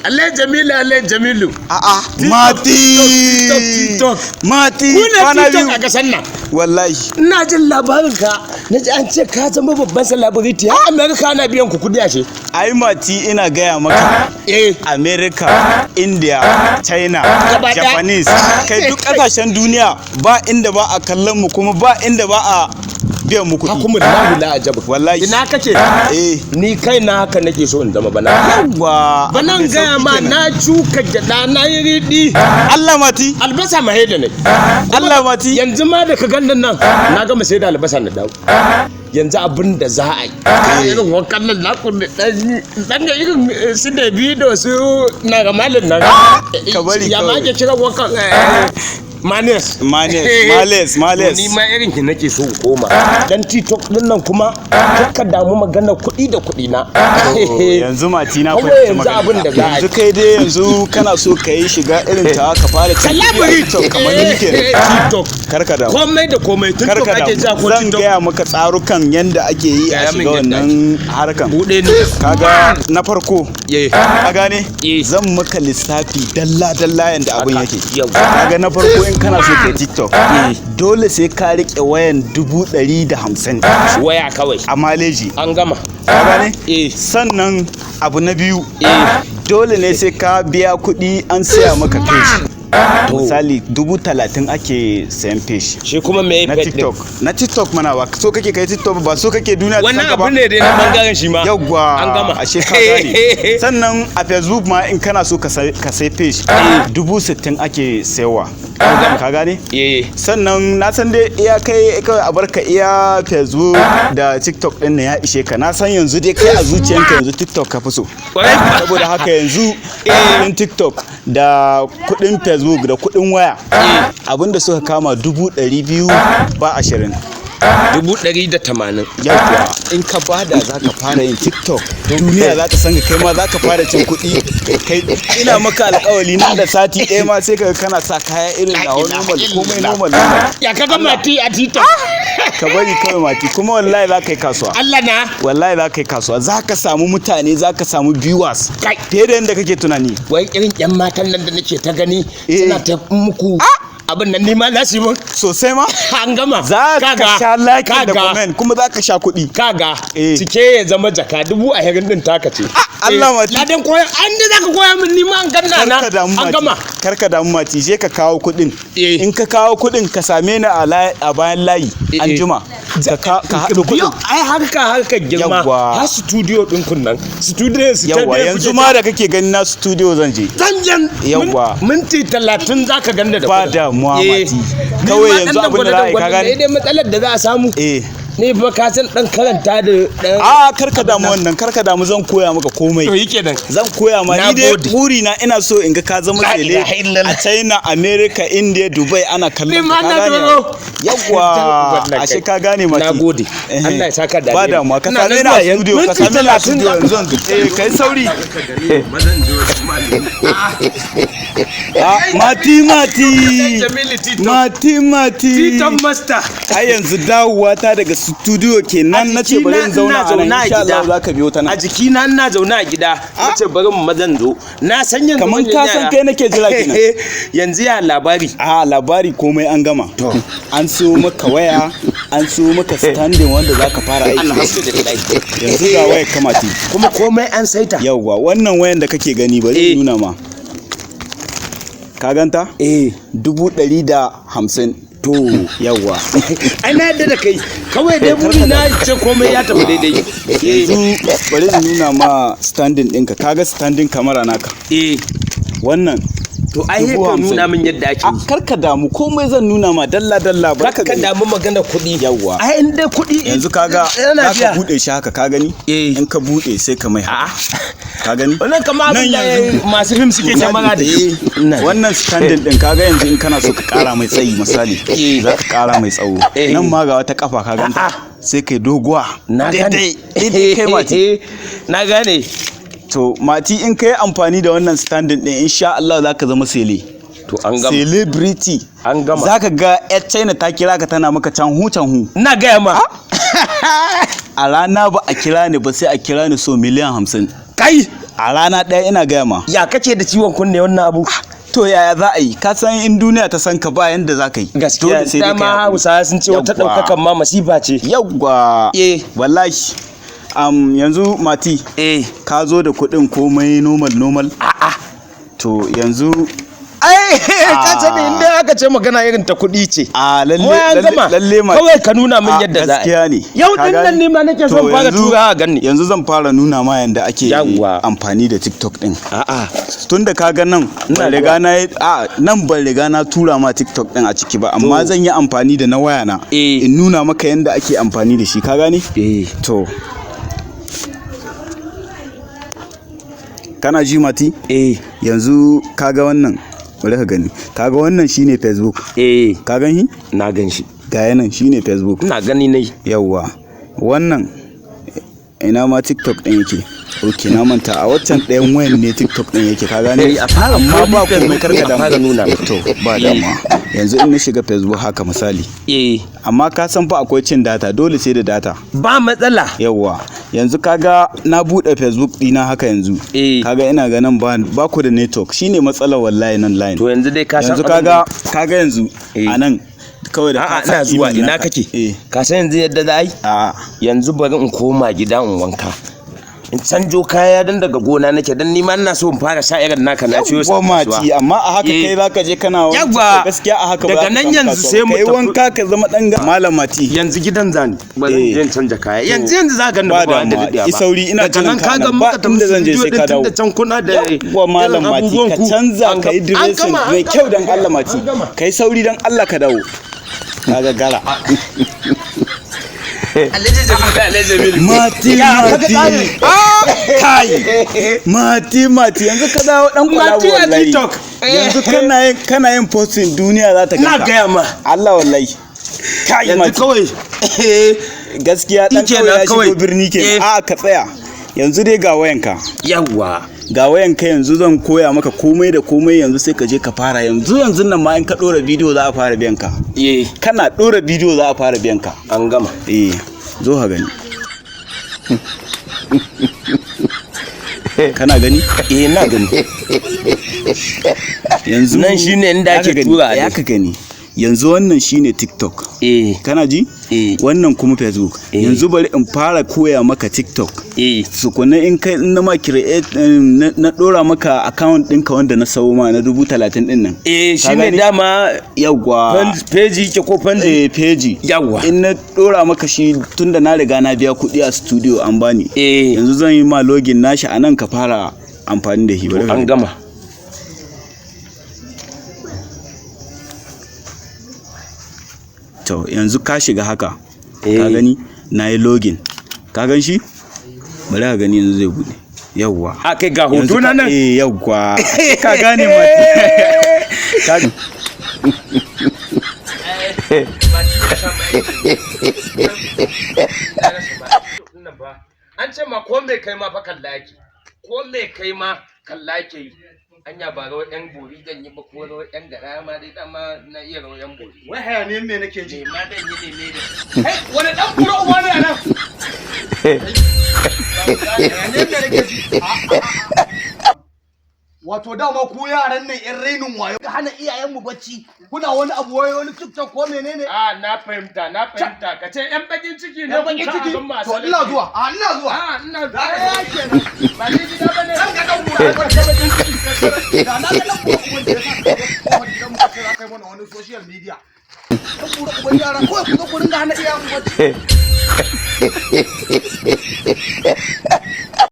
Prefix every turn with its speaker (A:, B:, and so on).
A: Allah Jamilu.
B: A'a, Mati.
A: TikTok.
B: Mati.
A: Kuna TikTok a kasan nan.
B: Wallahi.
A: Ina jin labarin ka. Na ji an ce ka zama babban celebrity. Har America na biyan ku kudi ashe.
B: Ai Mati ina gaya maka. America, India, China, Japanese. Kai duk kasashen duniya ba inda ba a kallon mu kuma ba inda ba a biyan mu kuɗi.
A: Hakumu da la ajabu.
B: Wallahi.
A: Ina kake? Ni kai na haka nake so in zama bana.
B: Yawwa.
A: Banan gaya ma na cuka gyada na yi riɗi.
B: Allah Mati.
A: Albasa mahaida ne.
B: Allah Mati.
A: Yanzu ma da ka ganin nan na gama sai da albasa na dawo. Yanzu abin da za a yi irin wankan nan na kunne dan ga irin su da bidiyo su na ga malin nan.
B: Ka bari
A: ya ma ke kira wankan Males.
B: Ni
A: ma irin ki nake so koma. Dan TikTok din nan kuma ka damu magana kuɗi da kuɗi na.
B: Yanzu Mati na fahimci magana. Yanzu kai dai yanzu kana so ka yi shiga irin ta ka fara TikTok kamar ni ke
A: TikTok.
B: Karka da
A: komai da komai TikTok ake ja ko
B: TikTok. Zan gaya maka tsarukan yanda ake yi a shiga wannan harkan.
A: Bude ni.
B: Kaga na farko. Ka gane? Zan maka lissafi dalla yanda abun yake. Kaga na farko in kana so ka TikTok dole sai ka rike wayan 150
A: waya kawai
B: a maleji
A: an gama
B: ka gane sannan abu na biyu dole ne sai ka biya kuɗi an saya maka page misali 30,000 ake sayan page
A: shi kuma me
B: na TikTok mana ba so kake kai TikTok ba so kake duniya ta
A: wannan abu ne dai na bangaren shi ma
B: yawwa
A: an gama
B: ashe ka gane sannan a Facebook ma in kana so ka sai page 60,000 ake sayawa ka gane sannan na san dai iya kai a barka iya Facebook da TikTok din ya ishe ka na san yanzu dai kai a zuciyanka yanzu TikTok ka fi so saboda haka yanzu kudin TikTok da kudin Facebook da kudin waya abinda suka kama 200,000 ba 20
A: 180
B: yawwa in ka bada zaka fara yin TikTok duniya za ta san ka kai ma zaka fara cin kuɗi kai ina maka alƙawari nan da sati ɗaya ma sai ka kana sa kaya irin da normal komai normal
A: ya kaga Mati a TikTok
B: ka bari kawai Mati kuma wallahi za ka yi kasuwa
A: Allah na
B: wallahi za ka yi kasuwa za ka samu mutane za ka samu viewers fiye da yadda kake tunani
A: wai irin yan matan nan da nake ta gani suna ta muku abin nan nima na shi mun
B: sosai ma
A: an gama
B: za ka sha like da comment kuma za ka sha kuɗi
A: kaga cike ya zama jaka 20,000 din taka ce
B: Allah Mati
A: ladan koya an da zaka koya min nima an ganna na an gama
B: karka damu Mati je ka kawo kuɗin in ka kawo kuɗin ka same ni a bayan layi an jima ka haɗu kuɗin
A: ai harka girma har studio din kun nan studio su ta
B: yawa yanzu ma da kake gani na studio zan je yawa
A: minti 30 zaka ganda da
B: ba da Mati kawai yanzu abin da za a yi ka gani
A: dai matsalar da za a samu ne ba ka san dan karanta da dan
B: karka damu zan koya maka komai
A: to yake nan
B: zan koya ma ni dai buri na ina so in ga ka zama tele a China America India Dubai ana kallon ka gane yawa ashe ka gane Mati
A: nagode Allah ya saka da
B: ba da mu ka same na studio ka same na studio yanzu kai sauri Mati
A: Titan Master
B: ai yanzu dawowa ta daga studio kenan nace bari in zauna a nan insha Allah za ka biyo ta nan
A: a jiki na ina zauna a gida nace bari mu mazan zo na san yanzu
B: kaman ka san kai nake jira kenan
A: yanzu ya labari
B: labari komai an gama an so maka waya an so maka standing wanda zaka fara aiki yanzu ga waya kamati
A: kuma komai an saita
B: yauwa wannan wayan da kake gani bari nuna ma ka ganta 150 to yawa
A: ai na yadda da kai kawai dai buri na ce komai ya tafi daidai
B: yanzu bari in nuna ma standing ɗinka kaga standing camera naka wannan
A: to ai ka nuna min yadda ake
B: karka damu komai zan nuna ma dalla ba
A: ka damu magana kuɗi
B: yawa
A: ai in dai kuɗi
B: yanzu kaga ka bude shi haka ka gani in ka bude sai ka mai haka ka gani
A: wannan kamar abin da masu film suke jama'a da
B: wannan standing din kaga yanzu in kana so ka kara mai tsayi misali za ka kara mai tsawo nan ma ga wata kafa ka ganta sai kai doguwa daidai kai Mati
A: na gane
B: to Mati in kai amfani da wannan standing din insha Allah zaka zama sele
A: to an gama
B: celebrity
A: an gama
B: zaka ga yar China ta kira ka tana maka can hu
A: ina gaya ma
B: a rana ba a kira ni ba sai a kira ni so miliyan 50
A: kai
B: a rana ɗaya ina gaya ma.
A: Ya kace da ciwon kunne wannan abu?
B: To yaya za a yi? Ka san in duniya ta san ka ba yanda za ka yi.
A: Gaskiya dama Hausawa sun ce wata ɗaukakan ma masifa ce.
B: Yawwa. Wallahi. Yanzu Mati. Ka zo da kuɗin komai normal.
A: A'a.
B: To yanzu.
A: Ka ce ne inda aka ce magana irin ta kuɗi ce.
B: Lalle ma.
A: Kawai ka nuna min yadda za a yi.
B: Gaskiya ne.
A: Yau din nan ne ma nake son fara tura ganni.
B: Yanzu zan fara nuna ma yanda ake amfani da TikTok din. Tunda ka ga nan ban riga na tura ma TikTok din a ciki ba, amma zan yi amfani da na waya na in nuna maka yanda ake amfani da shi, ka gane? To kana ji Mati? Yanzu kaga wannan, bari ka gani. Kaga wannan shine Facebook. Ka gani?
A: Na gan shi.
B: Ga yanan shine Facebook.
A: Ina gani ne.
B: Yawwa. Wannan ina ma TikTok din yake. Okay, na manta a waccan ɗayan wayan ne TikTok din yake, ka gane? Amma ba komai karka da fara nuna. To ba dama. Yanzu in na shiga Facebook haka misali. Amma ka san fa akwai cin data, dole sai da data. Ba matsala. Yawwa. Yanzu kaga na bude Facebook dina haka yanzu. Kaga ina ganin ba ku da network. Shine matsalar wallahi nan line.
A: To yanzu dai ka san
B: kaga yanzu anan kawai da
A: ina zuwa ina kake? Ka san yanzu yadda za a yi? Yanzu bari in koma gida in wanka. In canjo kaya dan daga gona nake dan ni ma ina so in fara sha irin naka na ciyo
B: sa. Mati amma a haka kai zaka je kana wanka. Gaskiya a haka ba.
A: Daga nan yanzu sai mu
B: tafi wanka ka zama dan malam Mati.
A: Yanzu gidan zani. Bari in canja kaya. Yanzu za ka ga ba da
B: ba. Sauri ina
A: jiran ka ga muka tafi zan je sai ka dawo. Da can kuna da
B: malam Mati ka canza ka yi dressing mai kyau dan Allah Mati. Kai sauri dan Allah ka dawo. Kaga gara. Mati Mati yanzu ka dawo dan kwala wallahi. Yanzu kana yin posting duniya za ta ga.
A: Na gaya ma.
B: Allah wallahi.
A: Kai Mati kawai.
B: Gaskiya dan kawai ya shigo birni ke. Ka tsaya. Yanzu dai ga wayanka.
A: Yawwa.
B: Ga wayanka yanzu zan koya maka komai da komai, yanzu sai ka je ka fara yanzu nan ma in ka dora bidiyo za a fara biyan ka. Kana dora bidiyo za a fara biyan ka.
A: An gama.
B: Zo ka gani. Kana gani?
A: Na gani.
B: Yanzu
A: nan shine inda ake tura
B: ya ka gani. Yanzu wannan shine TikTok. Kana ji? Wannan kuma Facebook. Yanzu bari in fara koya maka TikTok. Sukuna in kai na ma create na dora maka account ɗinka wanda na sawo ma na 30,000 din nan.
A: Shine dama
B: yawwa.
A: Page ke ko fan?
B: Page.
A: Yawwa.
B: In na dora maka shi tunda na riga na biya kuɗi a studio an bani. Yanzu zan yi ma login nashi anan ka fara amfani da shi.
A: An gama.
B: To yanzu ka shiga haka. Ka gani na yi login. Ka gan shi? Bari ka gani yanzu zai bude. Yawwa.
A: Kai ga hoto na nan.
B: Yawwa. Ka gane Mati.
A: An ce ma ko me kai ma fa kalla yake. Ko me kai ma kalla yake. Anya ba rawar yan bori zan yi ba ko rawar yan gara ma dai dama na iya rawar yan bori.
B: Wai hayaniyan me nake ji?
A: Ma dan yi ne da. Kai wani dan kuro uwa ne anan? Hayaniyan me nake ji?
C: Wato dama ku yaran nan yan rainin wayo ka hana iyayenmu bacci kuna wani abu wayo wani TikTok ko menene?
A: Na fahimta ka ce yan bakin ciki ne
C: bakin ciki to ina zuwa ina zuwa kenan
A: ba ni gida bane
C: dan ka dan mura ka bakin ciki da na ga dan mura kuma da yasa ko gidan mu ka kai mana wani social media dan mura uban yara ko ku zo ku ringa hana iyayenmu bacci